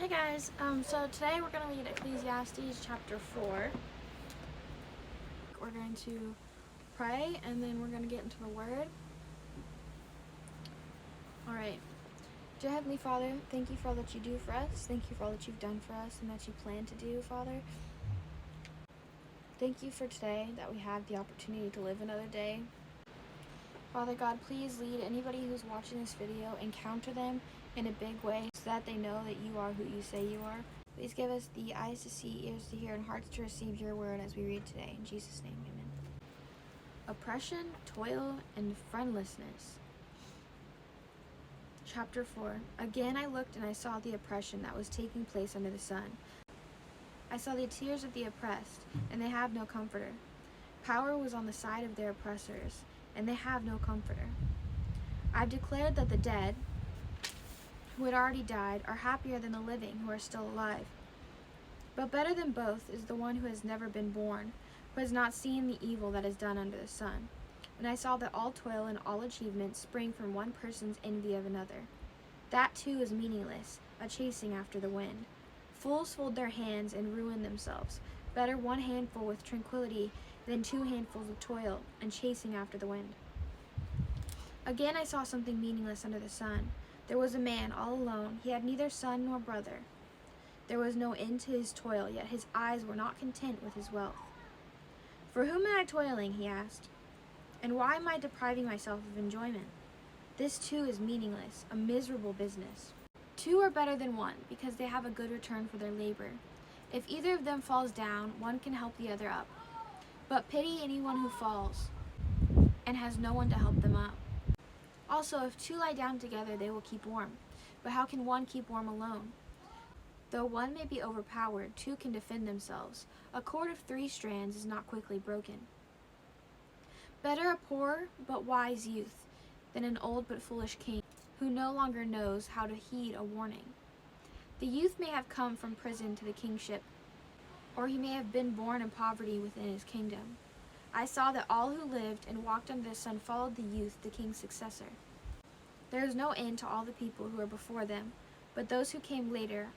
Hey guys, so today we're going to read Ecclesiastes Chapter 4. We're going to pray and then we're going to get into the Word. Alright. Dear Heavenly Father, thank you for all that you do for us. Thank you for all that you've done for us and that you plan to do, Father. Thank you for today, that we have the opportunity to live another day. Father God, please lead anybody who's watching this video, encounter them in a big way so that they know that you are who you say you are. Please give us the eyes to see, ears to hear, and hearts to receive your word as we read today. In Jesus' name, amen. Oppression, toil, and friendlessness. Chapter 4. Again I looked and I saw the oppression that was taking place under the sun. I saw the tears of the oppressed, and they have no comforter. Power was on the side of their oppressors, and they have no comforter. I've declared that the dead, who had already died, are happier than the living who are still alive. But better than both is the one who has never been born, who has not seen the evil that is done under the sun. And I saw that all toil and all achievement spring from one person's envy of another. That too is meaningless, a chasing after the wind. Fools fold their hands and ruin themselves. Better one handful with tranquility than two handfuls of toil and chasing after the wind. Again I saw something meaningless under the sun. There was a man all alone. He had neither son nor brother. There was no end to his toil, yet his eyes were not content with his wealth. For whom am I toiling, he asked, and why am I depriving myself of enjoyment? This too is meaningless, a miserable business. Two are better than one, because they have a good return for their labor. If either of them falls down, one can help the other up. But pity anyone who falls and has no one to help them up. Also, if two lie down together, they will keep warm. But how can one keep warm alone? Though one may be overpowered, two can defend themselves. A cord of 3 strands is not quickly broken. Better a poor but wise youth than an old but foolish king, who no longer knows how to heed a warning. The youth may have come from prison to the kingship, or he may have been born in poverty within his kingdom. I saw that all who lived and walked under the sun followed the youth, the king's successor. There is no end to all the people who were before them, but those who came later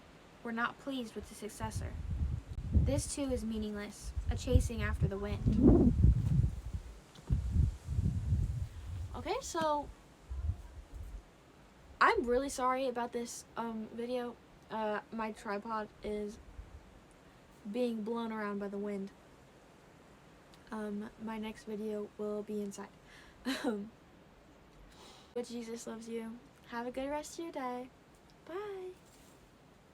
were not pleased with the successor. This too is meaningless, a chasing after the wind. Okay, so I'm really sorry about this video. My tripod is being blown around by the wind. My next video will be inside. But Jesus loves you. Have a good rest of your day. Bye.